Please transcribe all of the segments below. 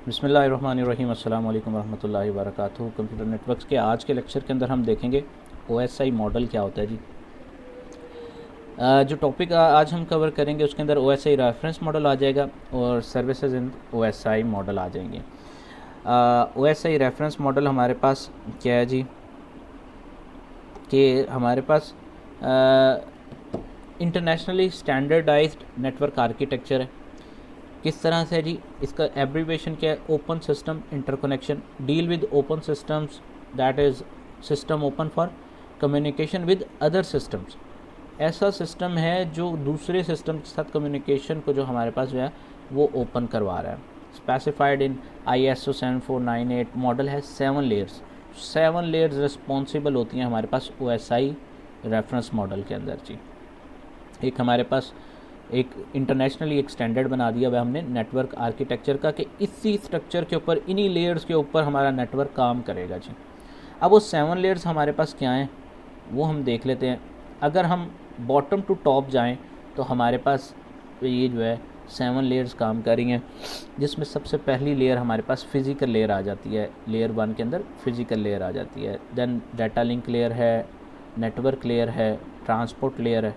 बिस्मिल्लाहिर्रहमानिर्रहीम अस्सलाम वालेकुम रहमतुल्लाहि व बरकातुहू। कंप्यूटर नेटवर्क्स के आज के लेक्चर के अंदर हम देखेंगे OSI मॉडल क्या होता है जी। जो टॉपिक आज हम कवर करेंगे उसके अंदर OSI रेफरेंस मॉडल आ जाएगा और सर्विसेज इन OSI मॉडल आ जाएंगे। OSI रेफरेंस मॉडल हमारे पास क्या है जी कि हमारे पास इंटरनेशनली स्टैंडर्डाइज्ड नेटवर्क आर्किटेक्चर है। किस तरह से जी, इसका एब्रीवेशन क्या है? Open system interconnection, deal with open systems, that is system open for communication with other systems. ऐसा सिस्टम है जो दूसरे सिस्टम के साथ कम्युनिकेशन को जो हमारे पास जो है वो ओपन करवा रहा है। स्पेसिफाइड इन ISO 7498 मॉडल है 7 लेयर्स। 7 लेयर्स रिस्पॉन्सिबल होती हैं हमारे पास OSI रेफरेंस मॉडल के अंदर जी। एक हमारे पास एक इंटरनेशनली एक स्टैंडर्ड बना दिया हुआ हमने नेटवर्क आर्किटेक्चर का कि इसी स्ट्रक्चर के ऊपर, इन्हीं लेयर्स के ऊपर हमारा नेटवर्क काम करेगा जी। अब वो 7 लेयर्स हमारे पास क्या हैं वो हम देख लेते हैं। अगर हम बॉटम टू टॉप जाएं तो हमारे पास ये जो है 7 लेयर्स काम कर रही हैं, जिसमें सबसे पहली लेयर हमारे पास फिज़िकल लेयर आ जाती है। लेयर 1 के अंदर फिज़िकल लेयर आ जाती है। देन डाटा लिंक लेयर है, नेटवर्क लेयर है, ट्रांसपोर्ट लेयर है,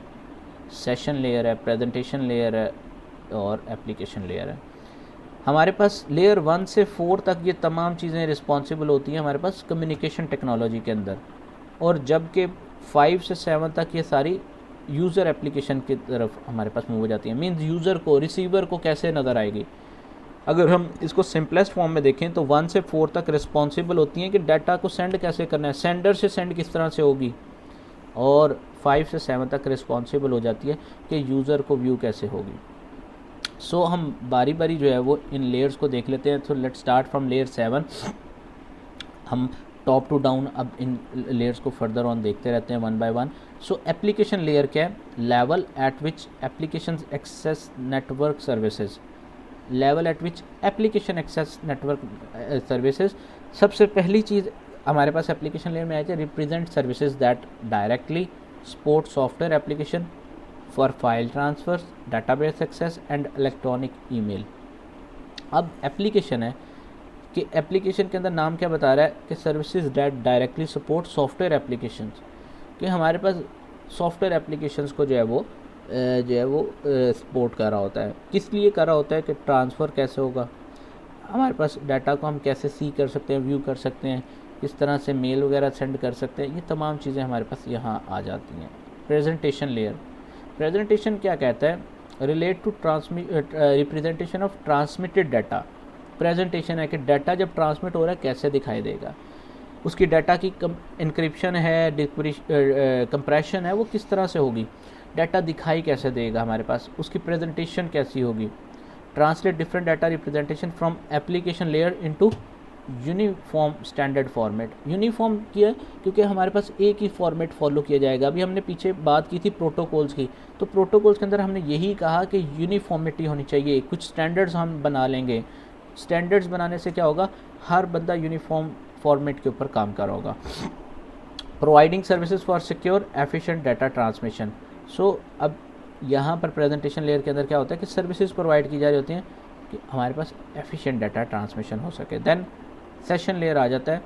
सेशन लेयर है, प्रेजेंटेशन लेयर है और एप्लीकेशन लेयर है। हमारे पास लेयर 1 से 4 तक ये तमाम चीज़ें रिस्पॉन्सिबल होती हैं हमारे पास कम्युनिकेशन टेक्नोलॉजी के अंदर, और जबकि 5 से 7 तक ये सारी यूज़र एप्लीकेशन की तरफ हमारे पास मूव हो जाती हैं। मीन्स यूज़र को, रिसीवर को कैसे नज़र आएगी। अगर हम इसको सिंपलेस्ट फॉर्म में देखें तो 1 से 4 तक रिस्पॉन्सिबल होती हैं कि डाटा को सेंड कैसे करना है, सेंडर से सेंड किस तरह से होगी, और 5 से 7 तक रिस्पॉन्सिबल हो जाती है कि यूज़र को व्यू कैसे होगी। सो हम बारी बारी जो है वो इन लेयर्स को देख लेते हैं। तो लेट स्टार्ट फ्रॉम लेयर 7। हम टॉप टू डाउन अब इन लेयर्स को फर्दर ऑन देखते रहते हैं one by one. So application layer क्या है? Level at which application access network services. Level at which application access network services. सबसे पहली चीज़ हमारे पास एप्लीकेशन लेयर में आया है represent services that directly support software application for file transfer, database access and electronic email. अब application है कि application के अंदर नाम क्या बता रहा है कि services that directly support software applications, कि हमारे पास सॉफ्टवेयर एप्लीकेशंस को जो है वो सपोर्ट कर रहा होता है। किस लिए कर रहा होता है कि ट्रांसफ़र कैसे होगा, हमारे पास डाटा को हम कैसे सी कर सकते हैं, व्यू कर सकते हैं, किस तरह से मेल वगैरह सेंड कर सकते हैं, ये तमाम चीज़ें हमारे पास यहाँ आ जाती हैं। प्रेजेंटेशन लेयर, प्रेजेंटेशन क्या कहता है? Relate to representation of transmitted data. Presentation है कि डाटा जब ट्रांसमिट हो रहा है कैसे दिखाई देगा, उसकी डाटा की इंक्रिप्शन है, कंप्रेशन है, वो किस तरह से होगी, डाटा दिखाई कैसे देगा हमारे पास, उसकी प्रेजेंटेशन कैसी होगी। Translate different data representation from application layer into uniform standard format. Uniform किया क्योंकि हमारे पास एक ही फॉर्मेट फॉलो किया जाएगा। अभी हमने पीछे बात की थी प्रोटोकॉल्स की, तो प्रोटोकॉल्स के अंदर हमने यही कहा कि यूनिफॉर्मिटी होनी चाहिए। कुछ स्टैंडर्ड्स हम बना लेंगे, स्टैंडर्ड्स बनाने से क्या होगा, हर बंदा यूनिफॉर्म फॉर्मेट के ऊपर काम कर रहा होगा। Providing services for secure efficient data transmission. So अब यहाँ पर प्रेजेंटेशन लेयर के अंदर क्या होता है कि सर्विसेज प्रोवाइड की जा रही होती हैं कि हमारे पास एफिशिएंट डाटा ट्रांसमिशन हो सके। देन सेशन लेयर आ जाता है,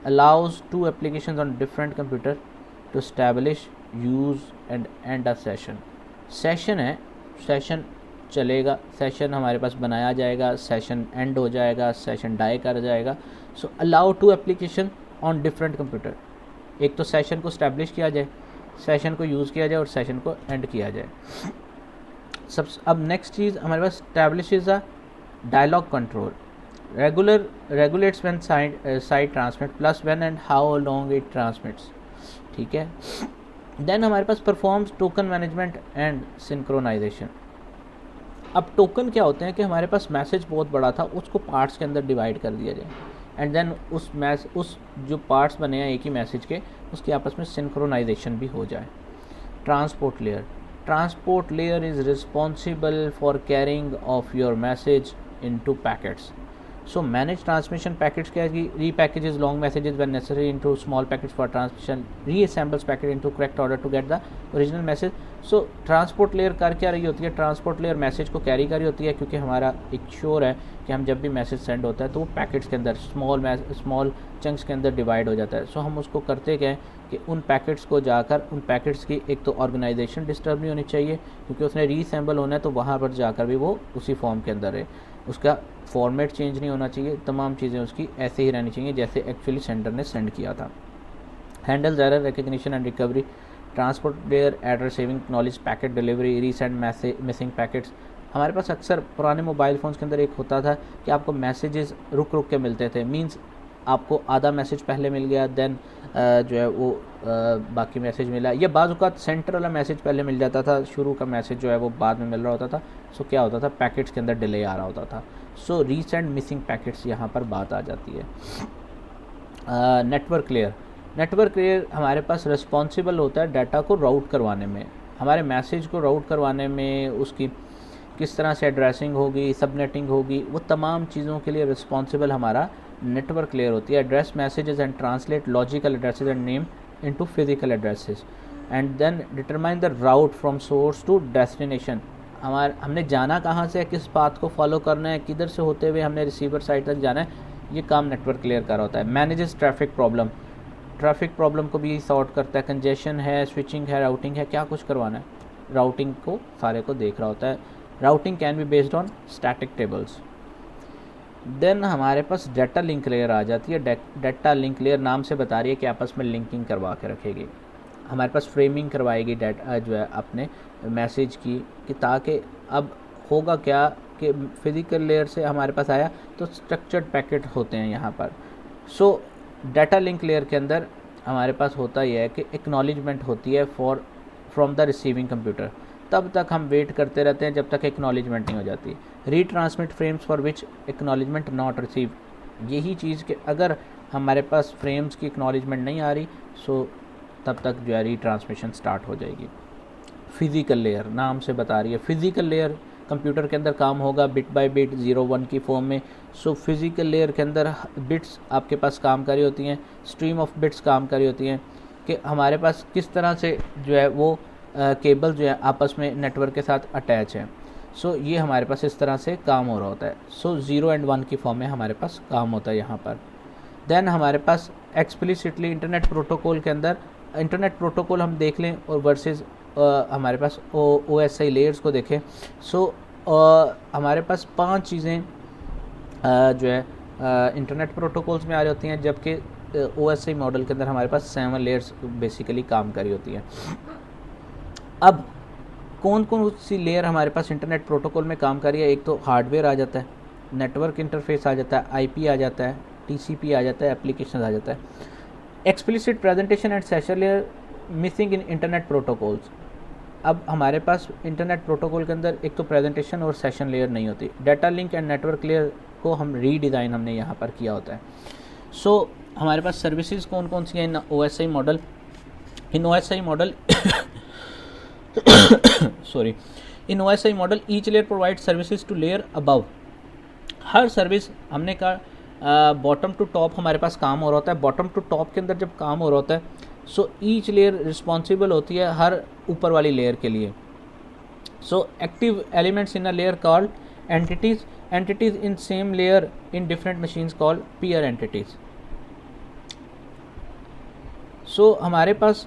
allows to application on different computer to establish use and end a session. Session है, सेशन चलेगा, सेशन हमारे पास बनाया जाएगा, सेशन एंड हो जाएगा, सेशन डाई कर जाएगा। So allow to application on different computer, एक तो सेशन को स्टैब्लिश किया जाए, सेशन को यूज़ किया जाए और सेशन को एंड किया जाए। अब नेक्स्ट चीज़ हमारे पास establishes a dialogue control. regulates when site transmit plus when and how long it transmits। ठीक है। देन हमारे पास performs token management and synchronization. अब टोकन क्या होते हैं कि हमारे पास मैसेज बहुत बड़ा था, उसको पार्ट्स के अंदर डिवाइड कर दिया जाए, एंड देन उस जो पार्ट्स बने हैं एक ही मैसेज के, उसके आपस में सिंक्रोनाइजेशन भी हो जाए। Transport layer, transport layer is responsible for carrying of your message into packets. So manage transmission packets क्या है कि repackages long messages when necessary into small packets for transmission, reassembles packet into correct order to get the original message। So transport layer कर क्या रही होती है, transport layer message को carry कर रही होती है, क्योंकि हमारा एक श्योर है कि हम जब भी मैसेज सेंड होता है तो वो पैकेट्स के अंदर स्मॉल चंक्स के अंदर डिवाइड हो जाता है। सो हम उसको करते क्या है कि उन पैकेट्स को जाकर उन पैकेट्स की एक तो ऑर्गेनाइजेशन डिस्टर्ब नहीं होनी चाहिए, क्योंकि उसने रीअसेंबल होना है तो वहाँ पर जाकर भी वो उसी फॉर्म के अंदर है, उसका फॉर्मेट चेंज नहीं होना चाहिए, तमाम चीज़ें उसकी ऐसे ही रहनी चाहिए जैसे एक्चुअली सेंडर ने सेंड किया था। Handles error recognition and recovery, transport layer address saving knowledge packet delivery, resend missing packets. हमारे पास अक्सर पुराने मोबाइल फ़ोन्स के अंदर एक होता था कि आपको मैसेजेस रुक रुक के मिलते थे, मींस आपको आधा मैसेज पहले मिल गया, देन जो है वो बाकी मैसेज मिला, या बाज़ औक़ात सेंटर वाला मैसेज पहले मिल जाता था, शुरू का मैसेज जो है वो बाद में मिल रहा होता था। सो क्या होता था, पैकेट्स के अंदर डिले आ रहा होता था। सो रीसेंट मिसिंग पैकेट्स यहाँ पर बात आ जाती है। नेटवर्क लेयर, नेटवर्क लेयर हमारे पास रिस्पॉन्सिबल होता है डाटा को राउट करवाने में, हमारे मैसेज को राउट करवाने में, उसकी किस तरह से एड्रेसिंग होगी, सबनेटिंग होगी, वो तमाम चीज़ों के लिए रिस्पॉन्सिबल हमारा नेटवर्क लेयर होती है। Address messages and translate logical addresses and name into physical addresses and then determine the route from source to destination. हमने जाना कहाँ से है, किस पाथ को फॉलो करना है, किधर से होते हुए हमने रिसीवर साइड तक जाना है, ये काम नेटवर्क लेयर कर रहा होता है। Manages traffic problem, traffic problem को भी सॉर्ट करता है, कंजेशन है, स्विचिंग है, राउटिंग है, क्या कुछ करवाना है, राउटिंग को सारे को देख रहा होता है। Routing can be based on static tables. Then हमारे पास डाटा लिंक लेयर आ जाती है। डाटा लिंक लेयर नाम से बता रही है कि आपस में लिंकिंग करवा के रखेगी, हमारे पास फ्रेमिंग करवाएगी डाटा जो है अपने मैसेज की, कि ताकि अब होगा क्या कि फिज़िकल लेयर से हमारे पास आया तो स्ट्रक्चर्ड पैकेट होते हैं यहाँ पर। सो डाटा लिंक लेयर के अंदर हमारे पास होता यह है कि एक्नॉलेजमेंट होती है फ्रॉम द रिसीविंग कंप्यूटर, तब तक हम वेट करते रहते हैं जब तक एक्नॉलेजमेंट नहीं हो जाती। Retransmit frames for which acknowledgement not receive, यही चीज़ कि अगर हमारे पास फ्रेम्स की एक्नॉलेजमेंट नहीं आ रही सो तब तक जो है रीट्रांसमिशन स्टार्ट हो जाएगी। फिज़िकल लेयर नाम से बता रही है, फिज़िकल लेयर कंप्यूटर के अंदर काम होगा बिट बाय बिट 0-1 की फॉर्म में। सो फिज़िकल लेयर के अंदर बिट्स आपके पास काम कर रही होती हैं, स्ट्रीम ऑफ बिट्स काम कर रही होती हैं कि हमारे पास किस तरह से जो है वो केबल जो है आपस में नेटवर्क के साथ अटैच है। सो ये हमारे पास इस तरह से काम हो रहा होता है। सो 0 and 1 की फॉर्म में हमारे पास काम होता है यहाँ पर। देन हमारे पास एक्सप्लिसिटली इंटरनेट प्रोटोकॉल के अंदर, इंटरनेट प्रोटोकॉल हम देख लें और वर्सेस हमारे पास OSI लेयर्स को देखें। सो हमारे पास 5 चीज़ें जो है इंटरनेट प्रोटोकॉल्स में आ रही होती हैं, जबकि OSI मॉडल के अंदर हमारे पास 7 लेयर्स बेसिकली काम कर रही होती हैं। अब कौन कौन सी लेयर हमारे पास इंटरनेट प्रोटोकॉल में काम कर रही है, एक तो हार्डवेयर आ जाता है, नेटवर्क इंटरफेस आ जाता है, IP आ जाता है, TCP आ जाता है, एप्लीकेशन आ जाता है। Explicit presentation and session layer missing in internet protocols. अब हमारे पास इंटरनेट प्रोटोकॉल के अंदर एक तो प्रेजेंटेशन और सेशन लेयर नहीं होती। Data link and network layer को हम रीडिज़ाइन हमने यहाँ पर किया होता है। सो हमारे पास सर्विसेज कौन कौन सी हैं इन OSI model, in OSI model sorry in OSI model each layer provide services to layer above. हर सर्विस हमने कहा बॉटम टू टॉप हमारे पास काम हो रहा होता है। बॉटम टू टॉप के अंदर जब काम हो रहा होता है सो ईच लेयर रिस्पॉन्सिबल होती है हर ऊपर वाली लेयर के लिए। So active elements in a layer called entities, entities in same layer in different machines called peer entities. So हमारे पास